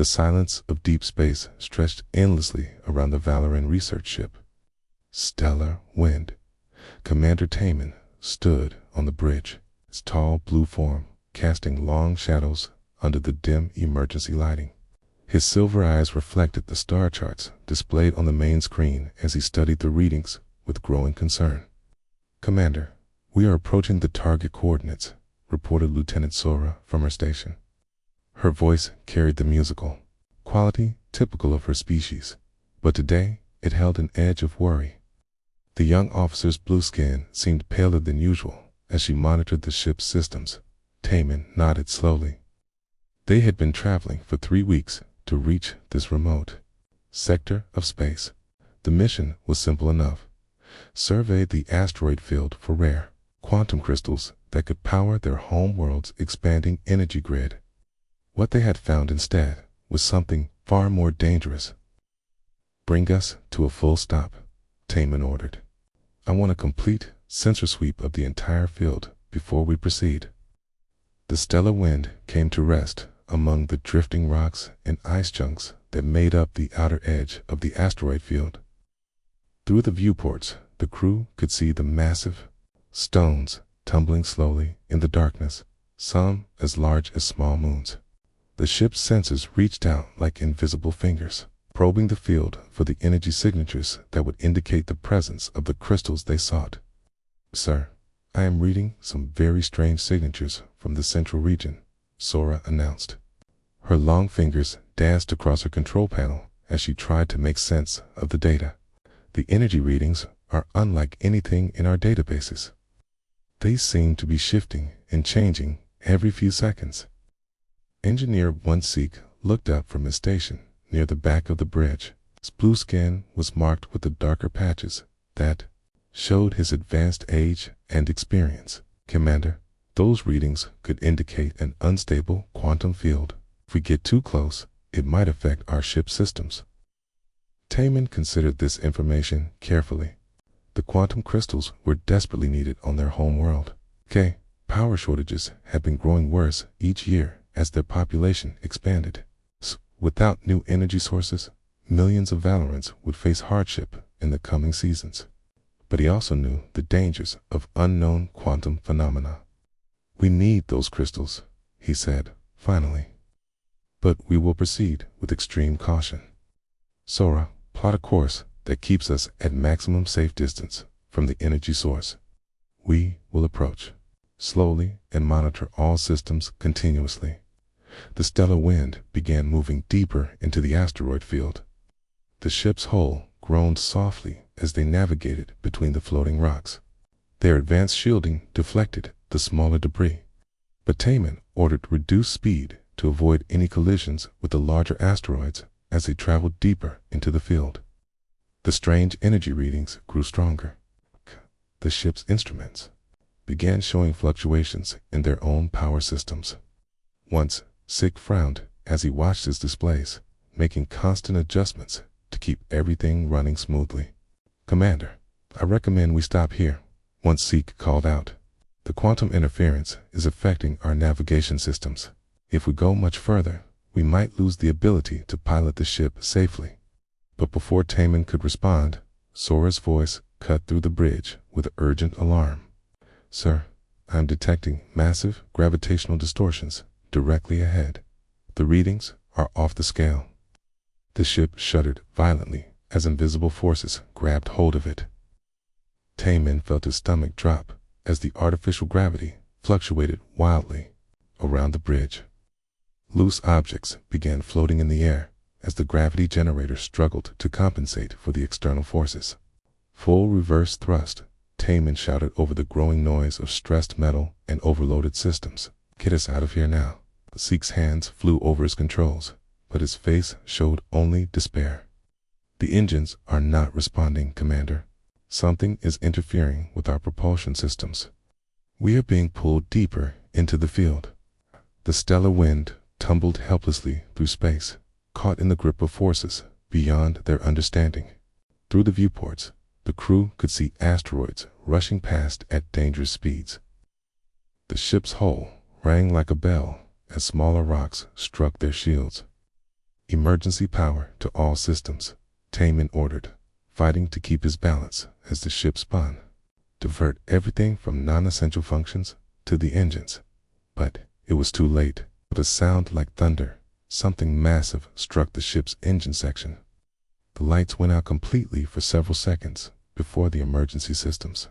The silence of deep space stretched endlessly around the Valoran research ship. Stellar Wind. Commander Taman stood on the bridge, his tall blue form casting long shadows under the dim emergency lighting. His silver eyes reflected the star charts displayed on the main screen as he studied the readings with growing concern. "Commander, we are approaching the target coordinates," reported Lieutenant Sora from her station. Her voice carried the musical quality typical of her species, but today it held an edge of worry. The young officer's blue skin seemed paler than usual as she monitored the ship's systems. Taman nodded slowly. They had been traveling for 3 weeks to reach this remote sector of space. The mission was simple enough. Survey the asteroid field for rare quantum crystals that could power their home world's expanding energy grid. What they had found instead was something far more dangerous. "Bring us to a full stop," Taman ordered. "I want a complete sensor sweep of the entire field before we proceed." The stellar wind came to rest among the drifting rocks and ice chunks that made up the outer edge of the asteroid field. Through the viewports, the crew could see the massive stones tumbling slowly in the darkness, some as large as small moons. The ship's sensors reached out like invisible fingers, probing the field for the energy signatures that would indicate the presence of the crystals they sought. "Sir, I am reading some very strange signatures from the central region," Sora announced. Her long fingers danced across her control panel as she tried to make sense of the data. "The energy readings are unlike anything in our databases. They seem to be shifting and changing every few seconds." Engineer One-Seek looked up from his station near the back of the bridge. His blue skin was marked with the darker patches that showed his advanced age and experience. "Commander, those readings could indicate an unstable quantum field. If we get too close, it might affect our ship's systems." Taman considered this information carefully. The quantum crystals were desperately needed on their home world. Power shortages had been growing worse each year as their population expanded. Without new energy sources, millions of Valorants would face hardship in the coming seasons. But he also knew the dangers of unknown quantum phenomena. "We need those crystals," he said, finally. "But we will proceed with extreme caution. Sora, plot a course that keeps us at maximum safe distance from the energy source. We will approach slowly and monitor all systems continuously." The stellar wind began moving deeper into the asteroid field. The ship's hull groaned softly as they navigated between the floating rocks. Their advanced shielding deflected the smaller debris, but Taman ordered reduced speed to avoid any collisions with the larger asteroids as they traveled deeper into the field. The strange energy readings grew stronger. The ship's instruments began showing fluctuations in their own power systems. Once, Sig frowned as he watched his displays, making constant adjustments to keep everything running smoothly. "Commander, I recommend we stop here," One-Seek called out. "The quantum interference is affecting our navigation systems. If we go much further, we might lose the ability to pilot the ship safely." But before Taman could respond, Sora's voice cut through the bridge with urgent alarm. "Sir, I am detecting massive gravitational distortions directly ahead. The readings are off the scale." The ship shuddered violently as invisible forces grabbed hold of it. Taman felt his stomach drop as the artificial gravity fluctuated wildly around the bridge. Loose objects began floating in the air as the gravity generator struggled to compensate for the external forces. "Full reverse thrust," Taman shouted over the growing noise of stressed metal and overloaded systems. "Get us out of here now." Seek's hands flew over his controls, but his face showed only despair. "The engines are not responding, Commander. Something is interfering with our propulsion systems. We are being pulled deeper into the field." The stellar wind tumbled helplessly through space, caught in the grip of forces beyond their understanding. Through the viewports, the crew could see asteroids rushing past at dangerous speeds. The ship's hull rang like a bell as smaller rocks struck their shields. Emergency power to all systems, Taman ordered, fighting to keep his balance as the ship spun. Divert everything from non-essential functions to the engines. But it was too late. With a sound like thunder, something massive struck the ship's engine section. The lights went out completely for several seconds before the emergency systems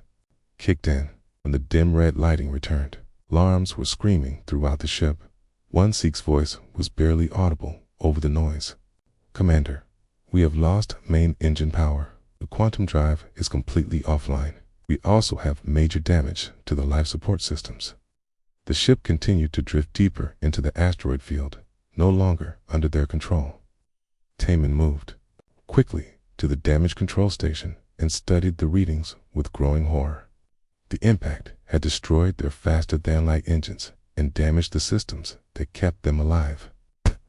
kicked in. When the dim red lighting returned, alarms were screaming throughout the ship. One Sikh's voice was barely audible over the noise. "Commander, we have lost main engine power. The quantum drive is completely offline. We also have major damage to the life support systems." The ship continued to drift deeper into the asteroid field, no longer under their control. Taman moved quickly to the damage control station and studied the readings with growing horror. The impact had destroyed their faster-than-light engines and damaged the systems that kept them alive.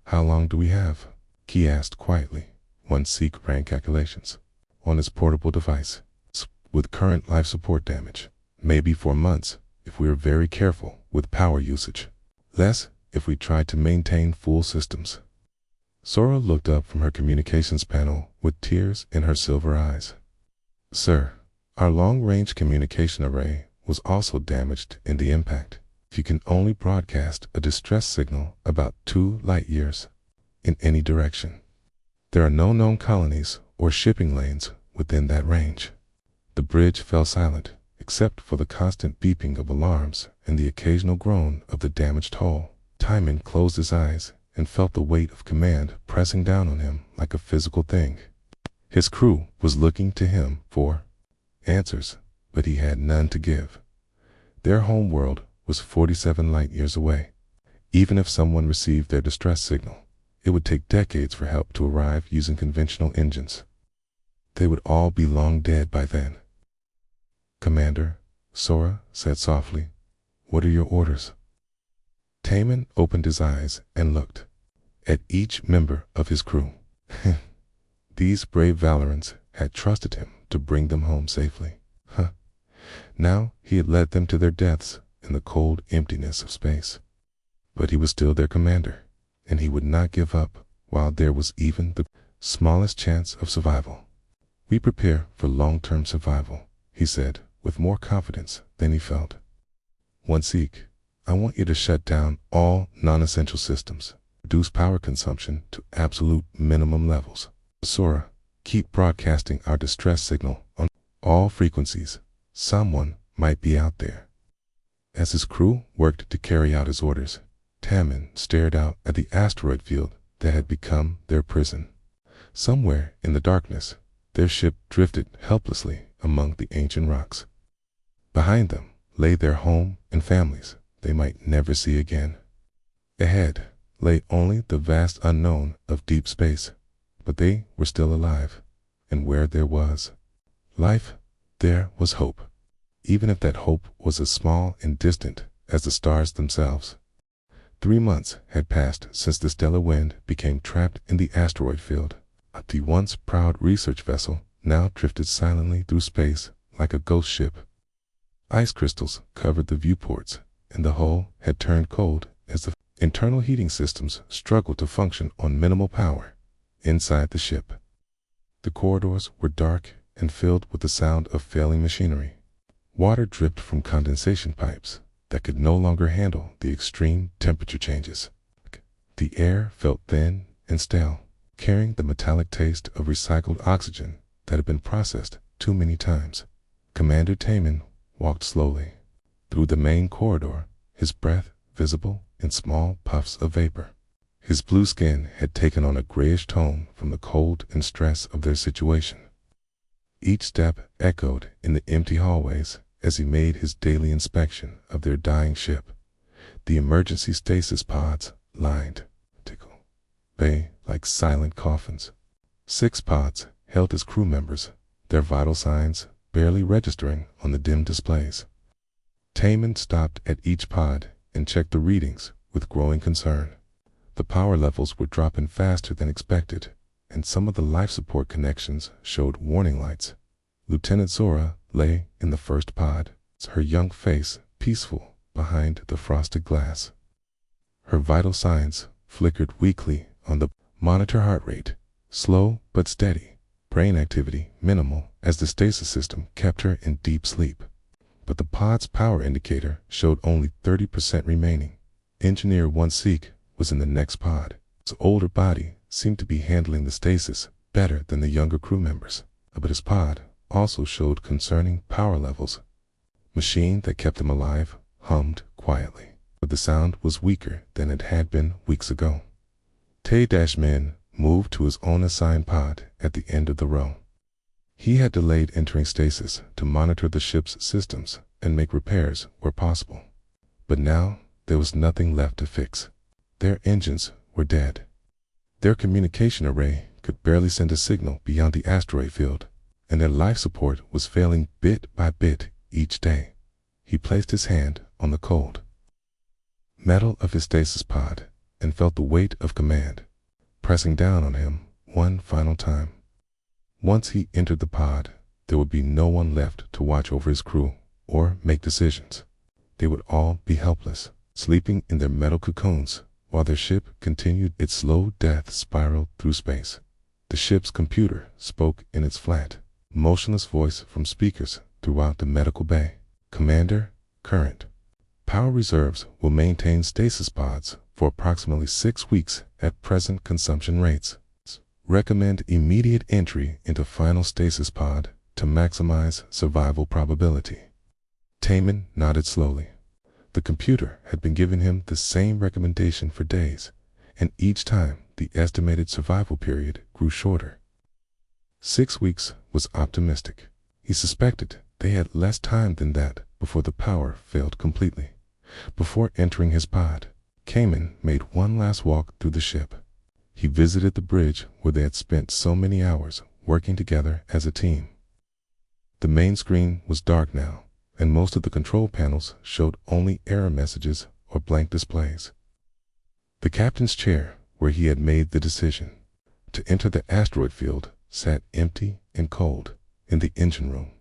"How long do we have?" he asked quietly. One Sikh ran calculations on his portable device. "With current life support damage, maybe 4 months if we are very careful with power usage. Less if we try to maintain full systems." Sora looked up from her communications panel with tears in her silver eyes. "Sir, our long-range communication array was also damaged in the impact. You can only broadcast a distress signal about 2 light years in any direction. There are no known colonies or shipping lanes within that range." The bridge fell silent, except for the constant beeping of alarms and the occasional groan of the damaged hull. Taman closed his eyes and felt the weight of command pressing down on him like a physical thing. His crew was looking to him for answers, but he had none to give. Their home world was 47 light years away. Even if someone received their distress signal, it would take decades for help to arrive using conventional engines. They would all be long dead by then. "Commander," Sora said softly, "what are your orders?" Taman opened his eyes and looked at each member of his crew. These brave Valorans had trusted him to bring them home safely. Now he had led them to their deaths in the cold emptiness of space. But he was still their commander, and he would not give up while there was even the smallest chance of survival. "We prepare for long-term survival," he said, with more confidence than he felt. "One Sikh, I want you to shut down all non-essential systems, reduce power consumption to absolute minimum levels. Sora, keep broadcasting our distress signal on all frequencies. Someone might be out there." As his crew worked to carry out his orders, Taman stared out at the asteroid field that had become their prison. Somewhere in the darkness, their ship drifted helplessly among the ancient rocks. Behind them lay their home and families they might never see again. Ahead lay only the vast unknown of deep space, but they were still alive, and where there was life, there was hope, even if that hope was as small and distant as the stars themselves. 3 months had passed since the stellar wind became trapped in the asteroid field. The once proud research vessel now drifted silently through space like a ghost ship. Ice crystals covered the viewports, and the hull had turned cold as the internal heating systems struggled to function on minimal power inside the ship. The corridors were dark and filled with the sound of failing machinery. Water dripped from condensation pipes that could no longer handle the extreme temperature changes. The air felt thin and stale, carrying the metallic taste of recycled oxygen that had been processed too many times. Commander Taman walked slowly through the main corridor, his breath visible in small puffs of vapor. His blue skin had taken on a grayish tone from the cold and stress of their situation. Each step echoed in the empty hallways as he made his daily inspection of their dying ship. The emergency stasis pods lined the bay like silent coffins. 6 pods held his crew members, their vital signs barely registering on the dim displays. Taman stopped at each pod and checked the readings with growing concern. The power levels were dropping faster than expected, and some of the life support connections showed warning lights. Lieutenant Sora lay in the first pod, her young face peaceful behind the frosted glass. Her vital signs flickered weakly on the Monitor heart rate, slow but steady. Brain activity, minimal, as the stasis system kept her in deep sleep. But the pod's power indicator showed only 30% remaining. Engineer 1-Seek was in the next pod. His older body seemed to be handling the stasis better than the younger crew members, but his pod also showed concerning power levels. Machine that kept him alive hummed quietly, but the sound was weaker than it had been weeks ago. Tay-Min moved to his own assigned pod at the end of the row. He had delayed entering stasis to monitor the ship's systems and make repairs where possible. But now there was nothing left to fix. Their engines were dead. Their communication array could barely send a signal beyond the asteroid field, and their life support was failing bit by bit each day. He placed his hand on the cold metal of his stasis pod and felt the weight of command pressing down on him one final time. Once he entered the pod, there would be no one left to watch over his crew or make decisions. They would all be helpless, sleeping in their metal cocoons while their ship continued its slow death spiral through space. The ship's computer spoke in its flat, motionless voice from speakers throughout the medical bay. Commander, current power reserves will maintain stasis pods for approximately 6 weeks at present consumption rates. Recommend immediate entry into final stasis pod to maximize survival probability. Taman nodded slowly. The computer had been giving him the same recommendation for days, and each time the estimated survival period grew shorter. 6 weeks was optimistic. He suspected they had less time than that before the power failed completely. Before entering his pod, Kamen made one last walk through the ship. He visited the bridge where they had spent so many hours working together as a team. The main screen was dark now, and most of the control panels showed only error messages or blank displays. The captain's chair, where he had made the decision to enter the asteroid field, sat empty and cold in the engine room.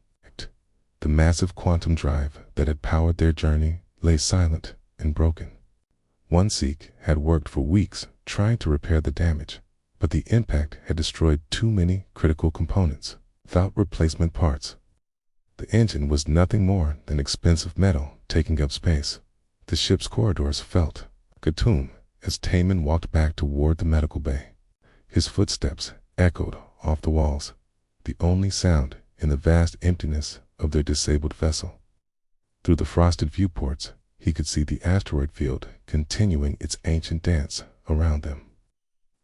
The massive quantum drive that had powered their journey lay silent and broken. 1-Seek had worked for weeks trying to repair the damage, but the impact had destroyed too many critical components without replacement parts. The engine was nothing more than expensive metal taking up space. The ship's corridors felt like a tomb as Taman walked back toward the medical bay. His footsteps echoed off the walls, the only sound in the vast emptiness of their disabled vessel. Through the frosted viewports, he could see the asteroid field continuing its ancient dance around them.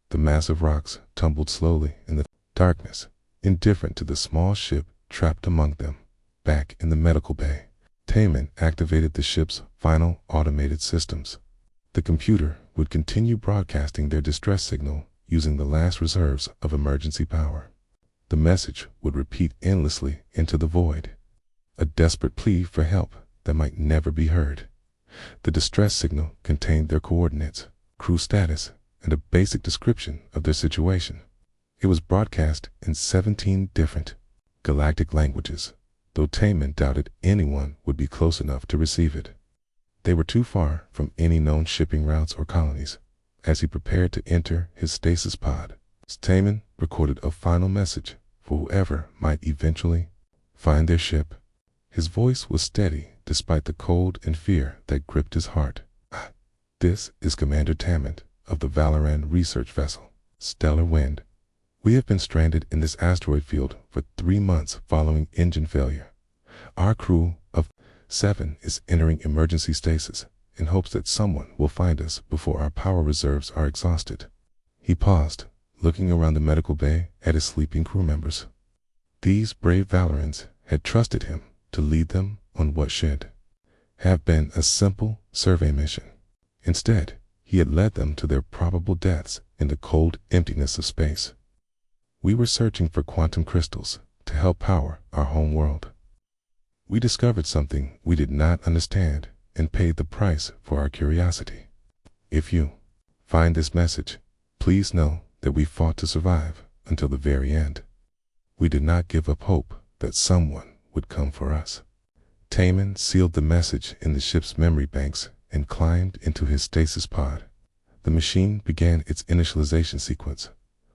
The massive rocks tumbled slowly in the darkness, indifferent to the small ship trapped among them. Back in the medical bay, Taman activated the ship's final automated systems. The computer would continue broadcasting their distress signal using the last reserves of emergency power. The message would repeat endlessly into the void, a desperate plea for help that might never be heard. The distress signal contained their coordinates, crew status, and a basic description of their situation. It was broadcast in 17 different galactic languages, though Taman doubted anyone would be close enough to receive it. They were too far from any known shipping routes or colonies. As he prepared to enter his stasis pod, Taman recorded a final message for whoever might eventually find their ship. His voice was steady despite the cold and fear that gripped his heart. This is Commander Taman of the Valoran research vessel, Stellar Wind. We have been stranded in this asteroid field for 3 months following engine failure. Our crew of 7 is entering emergency stasis in hopes that someone will find us before our power reserves are exhausted. He paused, looking around the medical bay at his sleeping crew members. These brave Valorans had trusted him to lead them on what should have been a simple survey mission. Instead, he had led them to their probable deaths in the cold emptiness of space. We were searching for quantum crystals to help power our home world. We discovered something we did not understand and paid the price for our curiosity. If you find this message, please know that we fought to survive until the very end. We did not give up hope that someone would come for us. Taman sealed the message in the ship's memory banks and climbed into his stasis pod. The machine began its initialization sequence,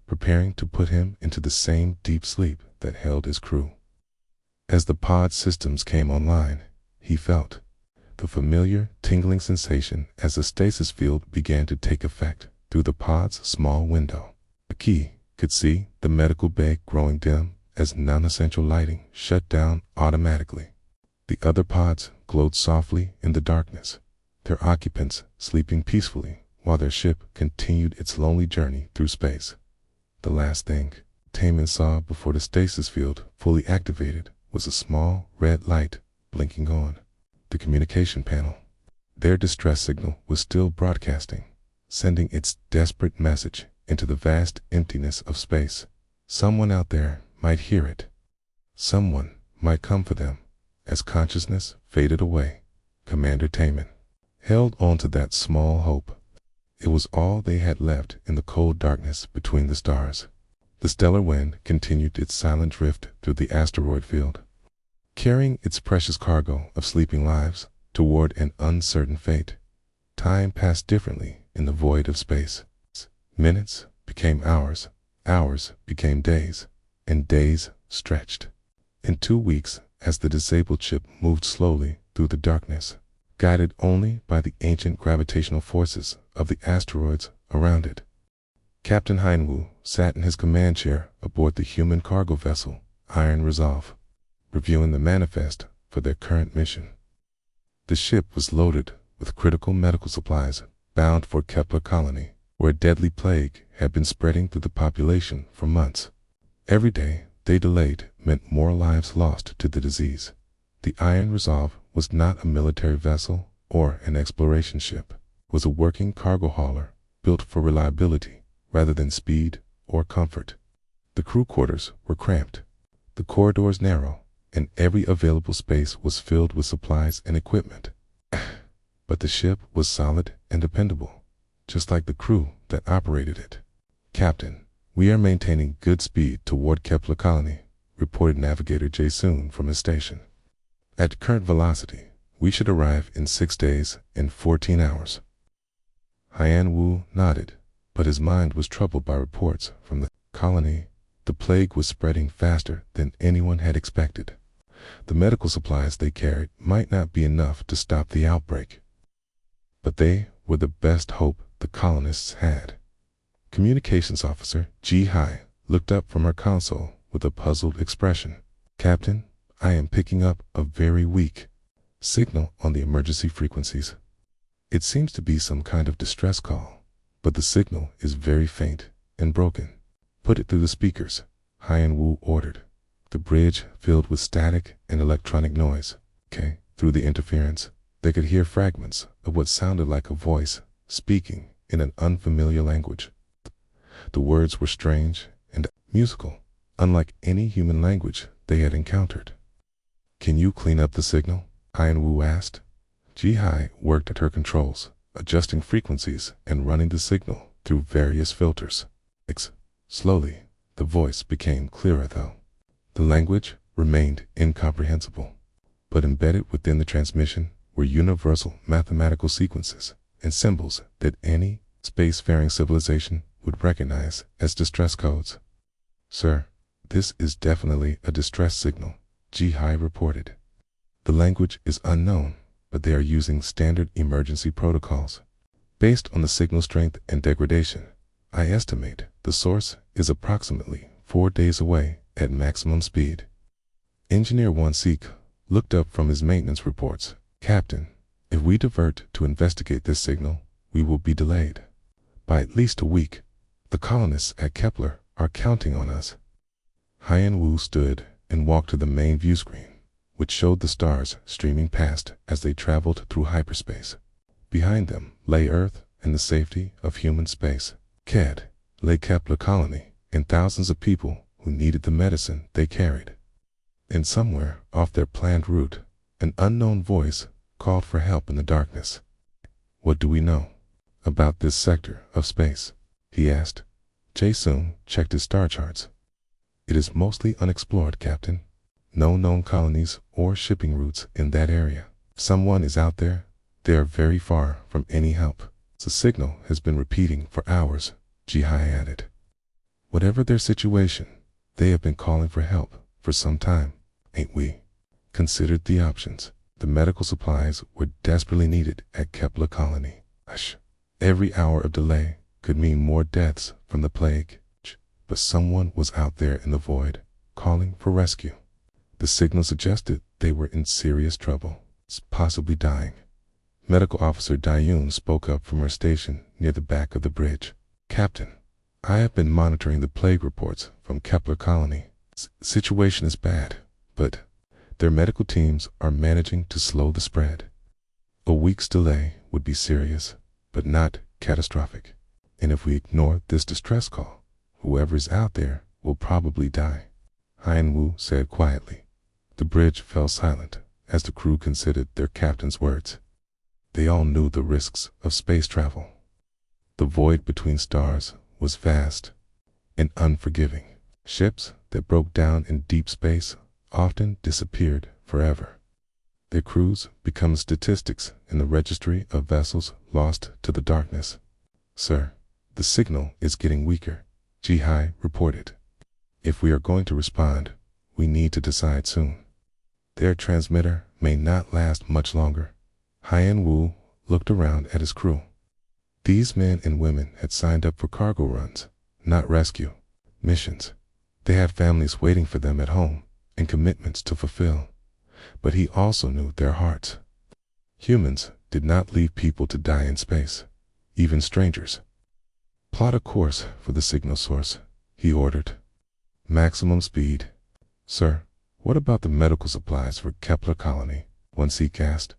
preparing to put him into the same deep sleep that held his crew. As the pod systems came online, he felt the familiar tingling sensation as the stasis field began to take effect through the pod's small window. The key could see the medical bay growing dim as non-essential lighting shut down automatically. The other pods glowed softly in the darkness, their occupants sleeping peacefully while their ship continued its lonely journey through space. The last thing Taman saw before the stasis field fully activated was a small red light blinking on the communication panel. Their distress signal was still broadcasting, sending its desperate message into the vast emptiness of space. Someone out there might hear it. Someone might come for them. As consciousness faded away, Commander Taman held on to that small hope. It was all they had left in the cold darkness between the stars. The stellar wind continued its silent drift through the asteroid field, carrying its precious cargo of sleeping lives toward an uncertain fate. Time passed differently in the void of space. Minutes became hours, hours became days, and days stretched. In 2 weeks, as the disabled ship moved slowly through the darkness, guided only by the ancient gravitational forces of the asteroids around it, Captain Heinwu sat in his command chair aboard the human cargo vessel Iron Resolve, reviewing the manifest for their current mission. The ship was loaded with critical medical supplies bound for Kepler colony, where a deadly plague had been spreading through the population for months. Every day they delayed meant more lives lost to the disease. The Iron Resolve was not a military vessel or an exploration ship. It was a working cargo hauler built for reliability rather than speed or comfort. The crew quarters were cramped, the corridors narrow, and every available space was filled with supplies and equipment. But the ship was solid and dependable, just like the crew that operated it. "Captain, we are maintaining good speed toward Kepler colony," reported Navigator Jae-soon from his station. "At current velocity, we should arrive in 6 days and 14 hours. Hyan-Woo nodded, but his mind was troubled by reports from the colony. The plague was spreading faster than anyone had expected. The medical supplies they carried might not be enough to stop the outbreak. But they were the best hope the colonists had. Communications Officer Ji-hai looked up from her console with a puzzled expression. "Captain, I am picking up a very weak signal on the emergency frequencies. It seems to be some kind of distress call, but the signal is very faint and broken." "Put it through the speakers," Hyan-Woo ordered. The bridge filled with static and electronic noise. Through the interference, they could hear fragments of what sounded like a voice speaking in an unfamiliar language. The words were strange and musical, unlike any human language they had encountered. "Can you clean up the signal?" Hyan-Woo asked. Ji-hai worked at her controls, adjusting frequencies and running the signal through various filters. Slowly, the voice became clearer though. The language remained incomprehensible, but embedded within the transmission were universal mathematical sequences and symbols that any spacefaring civilization would recognize as distress codes. "Sir, this is definitely a distress signal," Ji-hai reported. "The language is unknown, but they are using standard emergency protocols. Based on the signal strength and degradation, I estimate the source is approximately 4 days away at maximum speed." Engineer Won-sik looked up from his maintenance reports. "Captain, if we divert to investigate this signal, we will be delayed by at least a week. The colonists at Kepler are counting on us." Hyan-Woo stood and walked to the main view screen, which showed the stars streaming past as they traveled through hyperspace. Behind them lay Earth and the safety of human space. Ahead lay Kepler colony and thousands of people who needed the medicine they carried. And somewhere off their planned route, an unknown voice called for help in the darkness. "What do we know about this sector of space?" he asked. Jae-soon checked his star charts. "It is mostly unexplored, Captain. No known colonies or shipping routes in that area. If someone is out there, they are very far from any help." The signal has been repeating for hours, Jihai added. Whatever their situation, they have been calling for help for some time, ain't we? Considered the options. The medical supplies were desperately needed at Kepler Colony. Hush. Every hour of delay could mean more deaths from the plague. But someone was out there in the void, calling for rescue. The signal suggested they were in serious trouble, possibly dying. Medical Officer Dayun spoke up from her station near the back of the bridge. Captain, I have been monitoring the plague reports from Kepler Colony. Situation is bad, but their medical teams are managing to slow the spread. A week's delay would be serious, but not catastrophic. And if we ignore this distress call, whoever is out there will probably die, Hien Wu said quietly. The bridge fell silent as the crew considered their captain's words. They all knew the risks of space travel. The void between stars was vast and unforgiving. Ships that broke down in deep space often disappeared forever. Their crews become statistics in the registry of vessels lost to the darkness. Sir, the signal is getting weaker, Jihai reported. If we are going to respond, we need to decide soon. Their transmitter may not last much longer. Hien Wu looked around at his crew. These men and women had signed up for cargo runs, not rescue missions. They had families waiting for them at home and commitments to fulfill. But he also knew their hearts. Humans did not leave people to die in space, even strangers. Plot a course for the signal source, he ordered. Maximum speed. Sir, what about the medical supplies for Kepler Colony? One Sikh asked.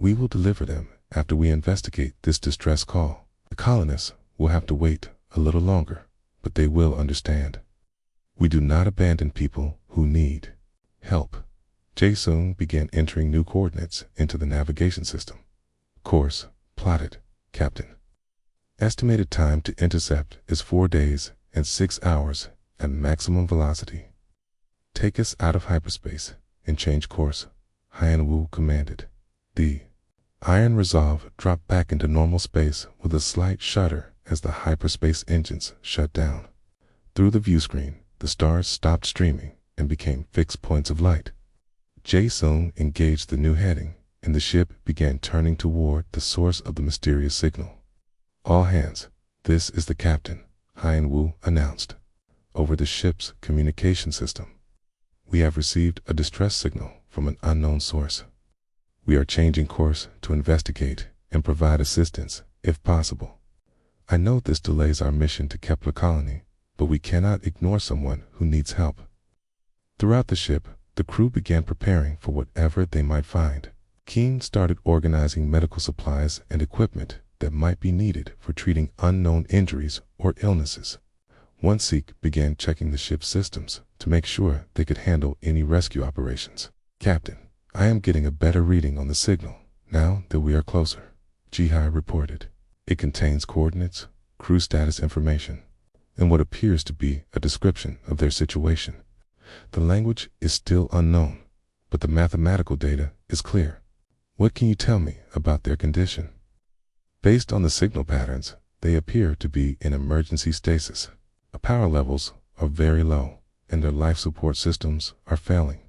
We will deliver them after we investigate this distress call. The colonists will have to wait a little longer, but they will understand. We do not abandon people who need help. Jae-sung began entering new coordinates into the navigation system. Course plotted, Captain. Estimated time to intercept is 4 days and 6 hours at maximum velocity. Take us out of hyperspace and change course, Hien Wu commanded. The Iron Resolve dropped back into normal space with a slight shudder as the hyperspace engines shut down. Through the view screen, the stars stopped streaming and became fixed points of light. Jae-sung engaged the new heading, and the ship began turning toward the source of the mysterious signal. All hands, this is the captain, Hien Wu announced. Over the ship's communication system. We have received a distress signal from an unknown source. We are changing course to investigate and provide assistance, if possible. I know this delays our mission to Kepler Colony, but we cannot ignore someone who needs help. Throughout the ship, the crew began preparing for whatever they might find. Keen started organizing medical supplies and equipment that might be needed for treating unknown injuries or illnesses. One Sikh began checking the ship's systems to make sure they could handle any rescue operations. Captain, I am getting a better reading on the signal now that we are closer, Jihai reported. It contains coordinates, crew status information, and what appears to be a description of their situation. The language is still unknown, but the mathematical data is clear. What can you tell me about their condition? Based on the signal patterns, they appear to be in emergency stasis. The power levels are very low, and their life support systems are failing.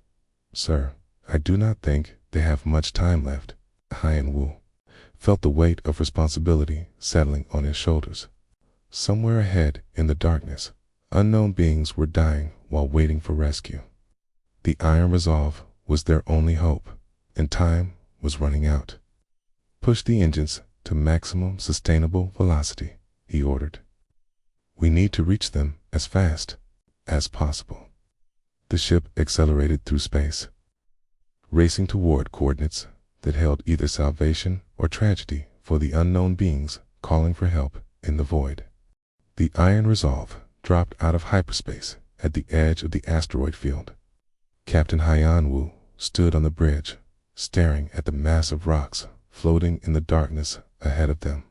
Sir, I do not think they have much time left. Hien Wu felt the weight of responsibility settling on his shoulders. Somewhere ahead in the darkness, unknown beings were dying while waiting for rescue. The Iron Resolve was their only hope, and time was running out. Push the engines to maximum sustainable velocity, he ordered. We need to reach them as fast as possible. The ship accelerated through space, racing toward coordinates that held either salvation or tragedy for the unknown beings calling for help in the void. The Iron Resolve dropped out of hyperspace at the edge of the asteroid field. Captain Hien Wu stood on the bridge, staring at the massive rocks floating in the darkness ahead of them.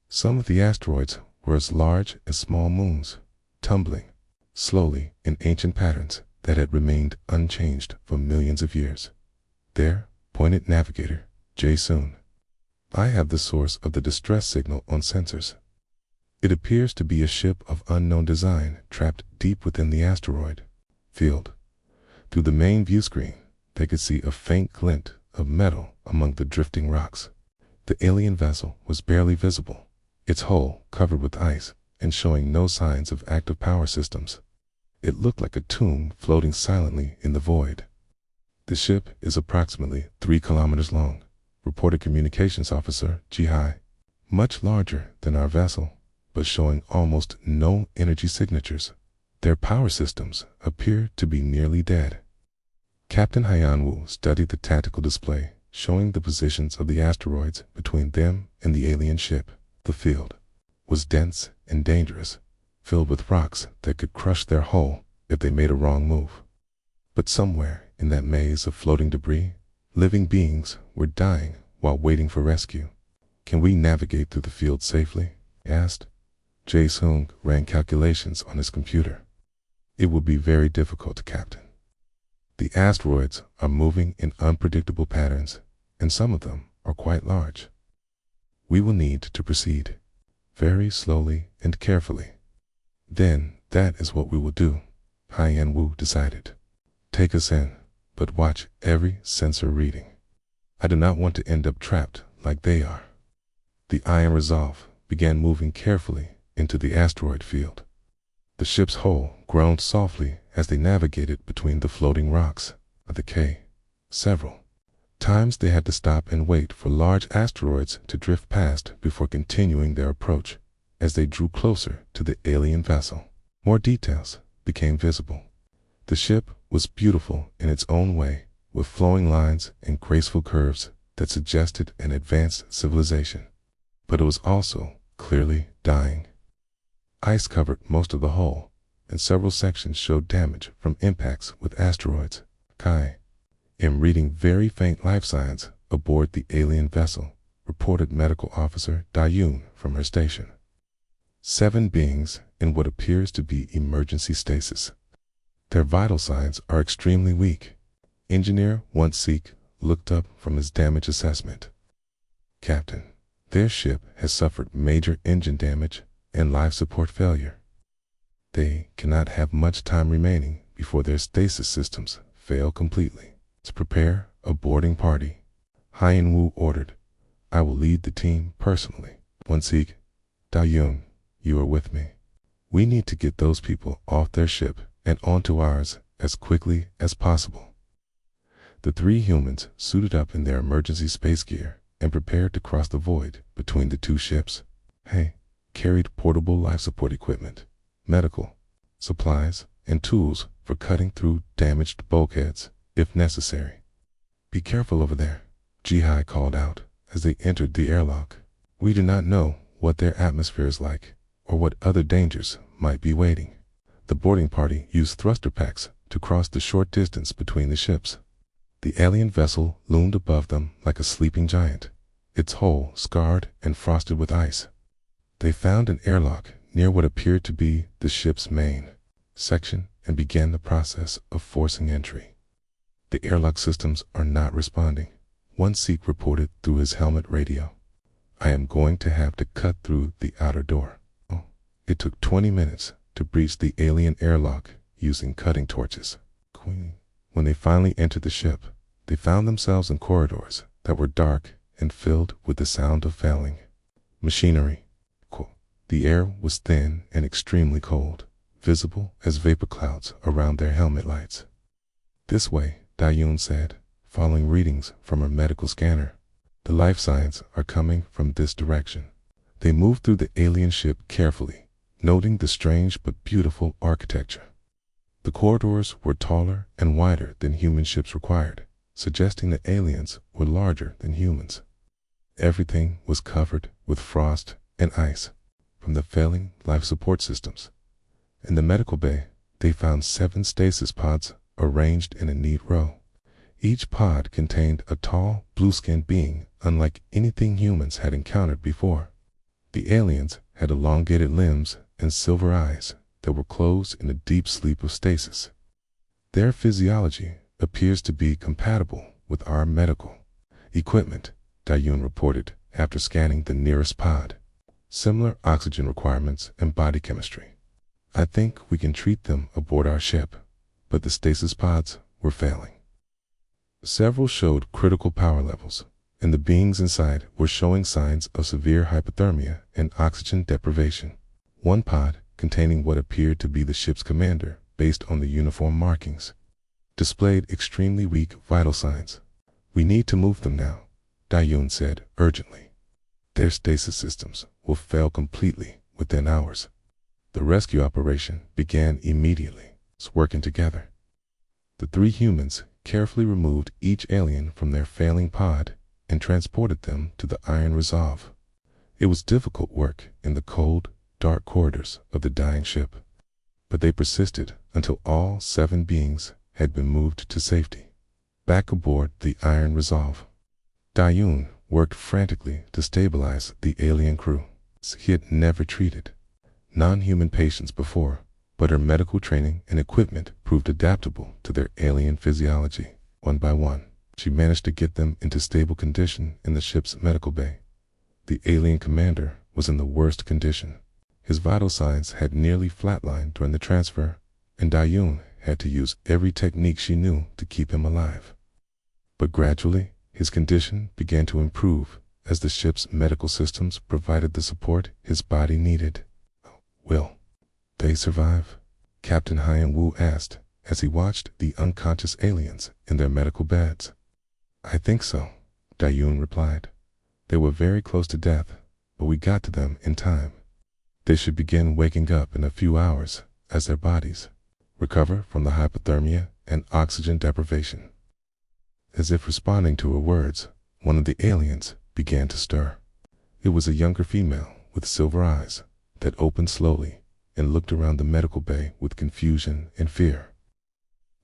Some of the asteroids were as large as small moons, tumbling slowly in ancient patterns that had remained unchanged for millions of years. Their pointed navigator, Jae-sung, I have the source of the distress signal on sensors. It appears to be a ship of unknown design trapped deep within the asteroid field. Through the main view screen, they could see a faint glint of metal among the drifting rocks. The alien vessel was barely visible, its hull covered with ice and showing no signs of active power systems. It looked like a tomb floating silently in the void. The ship is approximately 3 kilometers long, reported Communications Officer HFY, much larger than our vessel, but showing almost no energy signatures. Their power systems appear to be nearly dead. Captain Hyanwu studied the tactical display, showing the positions of the asteroids between them and the alien ship. The field was dense and dangerous, filled with rocks that could crush their hull if they made a wrong move. But somewhere in that maze of floating debris, living beings were dying while waiting for rescue. "Can we navigate through the field safely?" he asked. Jae-sung ran calculations on his computer. "It will be very difficult, Captain. The asteroids are moving in unpredictable patterns, and some of them are quite large. We will need to proceed very slowly and carefully." "Then that is what we will do," Hyanwu decided. "Take us in, but watch every sensor reading. I do not want to end up trapped like they are." The iron resolve began moving carefully into the asteroid field. The ship's hull groaned softly as they navigated between the floating rocks of the K. Several times they had to stop and wait for large asteroids to drift past before continuing their approach. As they drew closer to the alien vessel, more details became visible. The ship was beautiful in its own way, with flowing lines and graceful curves that suggested an advanced civilization. But it was also clearly dying. Ice covered most of the hull, and several sections showed damage from impacts with asteroids. Kai, in reading very faint life signs aboard the alien vessel, reported Medical Officer Da-yoon from her station. 7 beings in what appears to be emergency stasis. Their vital signs are extremely weak. Engineer Won-sik looked up from his damage assessment. "Captain, their ship has suffered major engine damage and life support failure. They cannot have much time remaining before their stasis systems fail completely. To prepare a boarding party," Hyanwu ordered. "I will lead the team personally." Won-sik, Da-yoon, you are with me. We need to get those people off their ship and onto ours as quickly as possible. The 3 humans suited up in their emergency space gear and prepared to cross the void between the 2 ships. Hey, carried portable life support equipment, medical supplies, and tools for cutting through damaged bulkheads if necessary. "Be careful over there," Ji-hai called out as they entered the airlock. "We do not know what their atmosphere is like or what other dangers might be waiting." The boarding party used thruster packs to cross the short distance between the ships. The alien vessel loomed above them like a sleeping giant, its hull scarred and frosted with ice. They found an airlock near what appeared to be the ship's main section and began the process of forcing entry. "The airlock systems are not responding," Won-sik reported through his helmet radio. "I am going to have to cut through the outer door." It took 20 minutes to breach the alien airlock using cutting torches. When they finally entered the ship, they found themselves in corridors that were dark and filled with the sound of failing machinery. The air was thin and extremely cold, visible as vapor clouds around their helmet lights. "This way," Da-yoon said, following readings from her medical scanner. "The life signs are coming from this direction." They moved through the alien ship carefully, noting the strange but beautiful architecture. The corridors were taller and wider than human ships required, suggesting that aliens were larger than humans. Everything was covered with frost and ice from the failing life support systems. In the medical bay, they found 7 stasis pods arranged in a neat row. Each pod contained a tall, blue-skinned being unlike anything humans had encountered before. The aliens had elongated limbs and silver eyes that were closed in a deep sleep of stasis. "Their physiology appears to be compatible with our medical equipment," Da-yoon reported after scanning the nearest pod. Similar oxygen requirements and body chemistry. I think we can treat them aboard our ship, but the stasis pods were failing. Several showed critical power levels, and the beings inside were showing signs of severe hypothermia and oxygen deprivation. One pod, containing what appeared to be the ship's commander based on the uniform markings, displayed extremely weak vital signs. "We need to move them now," Dayun said urgently. "Their stasis systems will fail completely within hours." The rescue operation began immediately, working together. The three humans carefully removed each alien from their failing pod and transported them to the Iron Resolve. It was difficult work in the cold, dark corridors of the dying ship, but they persisted until all 7 beings had been moved to safety. Back aboard the Iron Resolve, Dayun worked frantically to stabilize the alien crew. He had never treated non-human patients before, but her medical training and equipment proved adaptable to their alien physiology. One by one, she managed to get them into stable condition in the ship's medical bay. The alien commander was in the worst condition. His vital signs had nearly flatlined during the transfer, and Dayun had to use every technique she knew to keep him alive. But gradually, his condition began to improve as the ship's medical systems provided the support his body needed. "Will they survive?" Captain Hyan-Woo asked as he watched the unconscious aliens in their medical beds. "I think so," Dayun replied. "They were very close to death, but we got to them in time. They should begin waking up in a few hours as their bodies recover from the hypothermia and oxygen deprivation." As if responding to her words, one of the aliens began to stir. It was a younger female with silver eyes that opened slowly and looked around the medical bay with confusion and fear.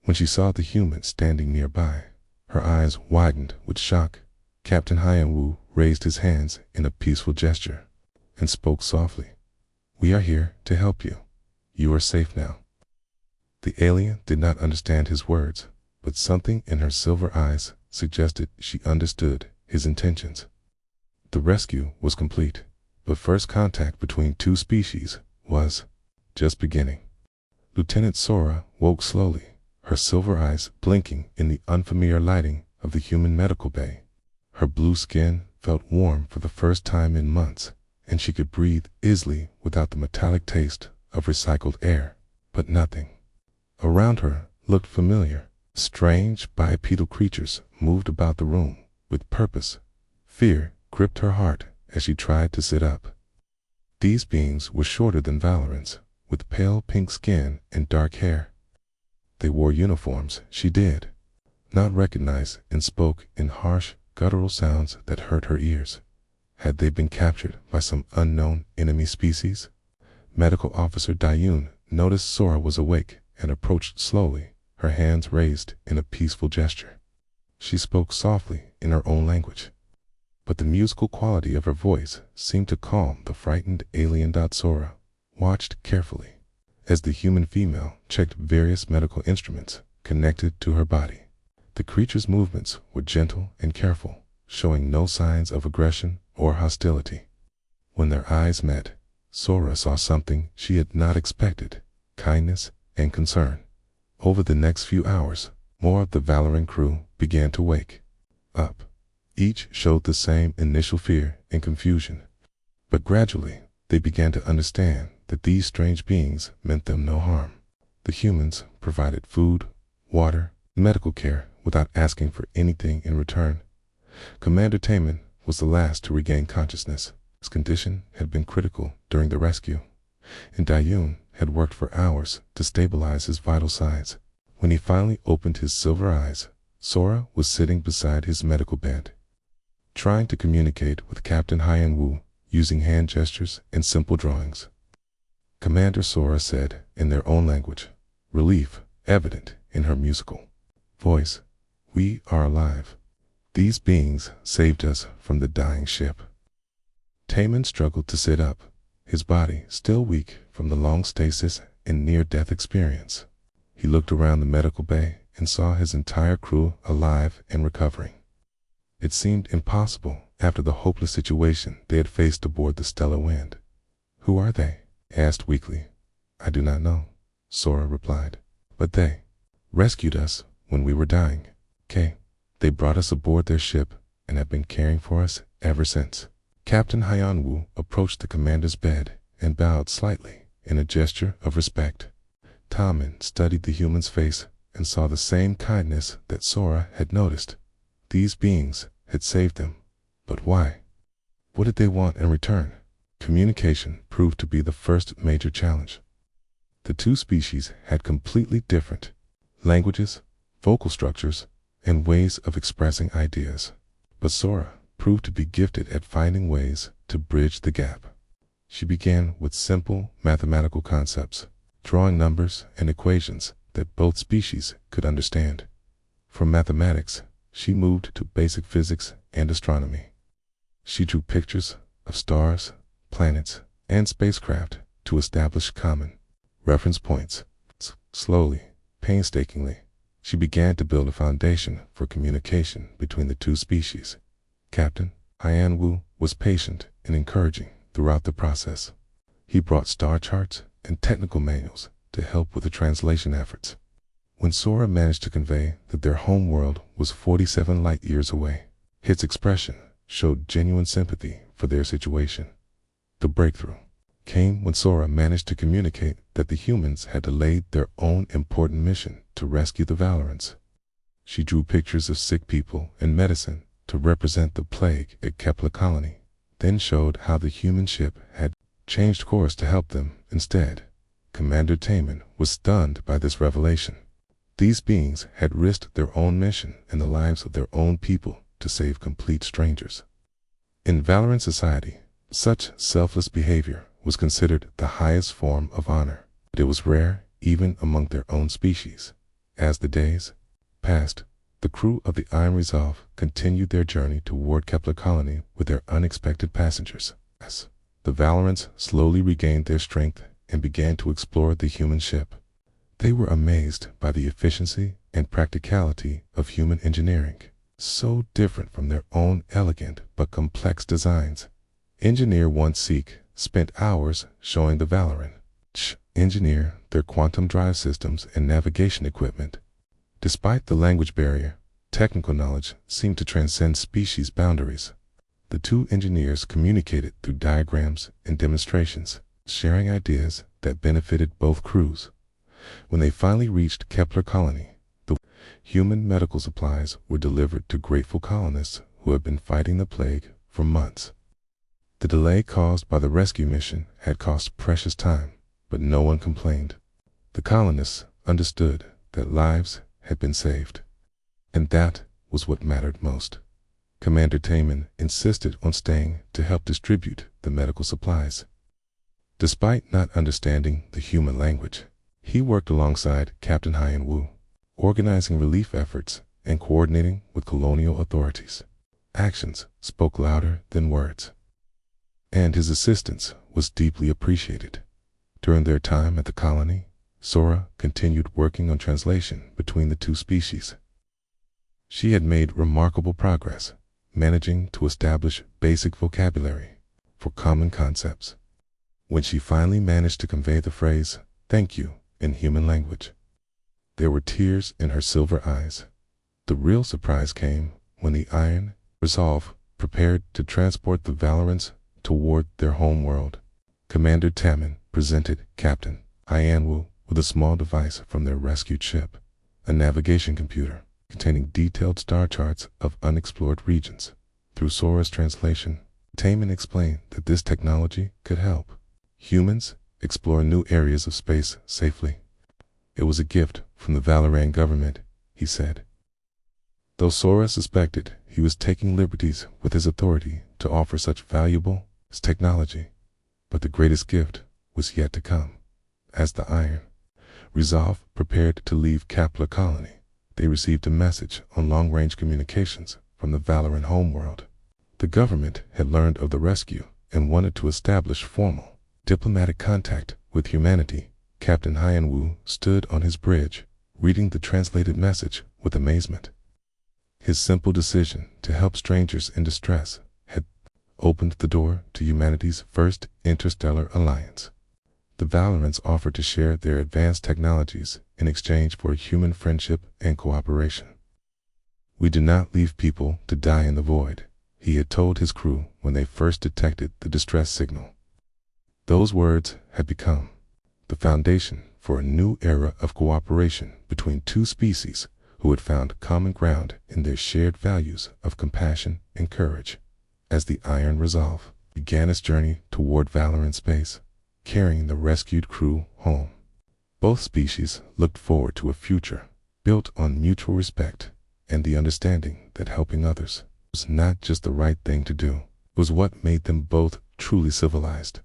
When she saw the human standing nearby, her eyes widened with shock. Captain Hyan-Woo raised his hands in a peaceful gesture and spoke softly. "We are here to help you. You are safe now." The alien did not understand his words, but something in her silver eyes suggested she understood his intentions. The rescue was complete, but first contact between two species was just beginning. Lieutenant Sora woke slowly, her silver eyes blinking in the unfamiliar lighting of the human medical bay. Her blue skin felt warm for the first time in months, and she could breathe easily without the metallic taste of recycled air. But nothing around her looked familiar. Strange bipedal creatures moved about the room with purpose. Fear gripped her heart as she tried to sit up. These beings were shorter than Valorant's, with pale pink skin and dark hair. They wore uniforms she did not recognize and spoke in harsh, guttural sounds that hurt her ears. Had they been captured by some unknown enemy species? Medical Officer Dayun noticed Sora was awake and approached slowly, her hands raised in a peaceful gesture. She spoke softly in her own language, but the musical quality of her voice seemed to calm the frightened alien. Sora watched carefully as the human female checked various medical instruments connected to her body. The creature's movements were gentle and careful, showing no signs of aggression or hostility. When their eyes met, Sora saw something she had not expected: kindness and concern. Over the next few hours, more of the Valorant crew began to wake up. Each showed the same initial fear and confusion, but gradually they began to understand that these strange beings meant them no harm. The humans provided food, water, medical care without asking for anything in return. Commander Taman was the last to regain consciousness. His condition had been critical during the rescue, and Dayun had worked for hours to stabilize his vital signs. When he finally opened his silver eyes, Sora was sitting beside his medical bed, trying to communicate with Captain Hyan-Woo using hand gestures and simple drawings. Commander Sora said in their own language, relief evident in her musical voice, "We are alive. These beings saved us from the dying ship." Taman struggled to sit up, his body still weak from the long stasis and near-death experience. He looked around the medical bay and saw his entire crew alive and recovering. It seemed impossible after the hopeless situation they had faced aboard the Stellar Wind. "Who are they?" asked weakly. "I do not know," Sora replied. "But they rescued us when we were dying. They brought us aboard their ship and have been caring for us ever since." Captain Hyanwu approached the commander's bed and bowed slightly in a gesture of respect. Tommen studied the human's face and saw the same kindness that Sora had noticed. These beings had saved them. But why? What did they want in return? Communication proved to be the first major challenge. The two species had completely different languages, vocal structures, and ways of expressing ideas. But Sora proved to be gifted at finding ways to bridge the gap. She began with simple mathematical concepts, drawing numbers and equations that both species could understand. From mathematics, she moved to basic physics and astronomy. She drew pictures of stars, planets, and spacecraft to establish common reference points. Slowly, painstakingly, she began to build a foundation for communication between the two species. Captain Hyanwu was patient and encouraging throughout the process. He brought star charts and technical manuals to help with the translation efforts. When Sora managed to convey that their home world was 47 light years away, his expression showed genuine sympathy for their situation. The breakthrough came when Sora managed to communicate that the humans had delayed their own important mission to rescue the Valorants. She drew pictures of sick people and medicine to represent the plague at Kepler Colony, then showed how the human ship had changed course to help them instead. Commander Tamon was stunned by this revelation. These beings had risked their own mission and the lives of their own people to save complete strangers. In Valorant society, such selfless behavior was considered the highest form of honor, but it was rare even among their own species. As the days passed, the crew of the Iron Resolve continued their journey toward Kepler Colony with their unexpected passengers. As the Valorants slowly regained their strength and began to explore the human ship, they were amazed by the efficiency and practicality of human engineering, so different from their own elegant but complex designs. Engineer 1-Seek spent hours showing the Valorant engineer their quantum drive systems and navigation equipment. Despite the language barrier, technical knowledge seemed to transcend species boundaries. The two engineers communicated through diagrams and demonstrations, sharing ideas that benefited both crews. When they finally reached Kepler Colony, the human medical supplies were delivered to grateful colonists who had been fighting the plague for months. The delay caused by the rescue mission had cost precious time, but no one complained. The colonists understood that lives had been saved, and that was what mattered most. Commander Tamon insisted on staying to help distribute the medical supplies. Despite not understanding the human language, he worked alongside Captain Hyanwu, organizing relief efforts and coordinating with colonial authorities. Actions spoke louder than words, and his assistance was deeply appreciated. During their time at the colony, Sora continued working on translation between the two species. She had made remarkable progress, managing to establish basic vocabulary for common concepts. When she finally managed to convey the phrase, "thank you," in human language, there were tears in her silver eyes. The real surprise came when the Iron Resolve prepared to transport the Valorants toward their home world. Commander Tamon presented Captain Hyanwu with a small device from their rescued ship, a navigation computer containing detailed star charts of unexplored regions. Through Sora's translation, Tamon explained that this technology could help humans explore new areas of space safely. It was a gift from the Valoran government, he said. Though Sora suspected he was taking liberties with his authority to offer such valuable technology, but the greatest gift was yet to come. As the Iron Resolve prepared to leave Kepler Colony, they received a message on long-range communications from the Valoran homeworld. The government had learned of the rescue and wanted to establish formal diplomatic contact with humanity. Captain Hyanwu stood on his bridge, reading the translated message with amazement. His simple decision to help strangers in distress opened the door to humanity's first interstellar alliance. The Valorants offered to share their advanced technologies in exchange for human friendship and cooperation. "We do not leave people to die in the void," he had told his crew when they first detected the distress signal. Those words had become the foundation for a new era of cooperation between two species who had found common ground in their shared values of compassion and courage. As the Iron Resolve began its journey toward Valorant space, carrying the rescued crew home, both species looked forward to a future built on mutual respect and the understanding that helping others was not just the right thing to do, it was what made them both truly civilized.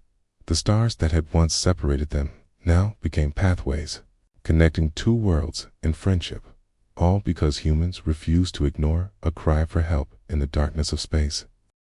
The stars that had once separated them now became pathways, connecting two worlds in friendship, all because humans refused to ignore a cry for help in the darkness of space.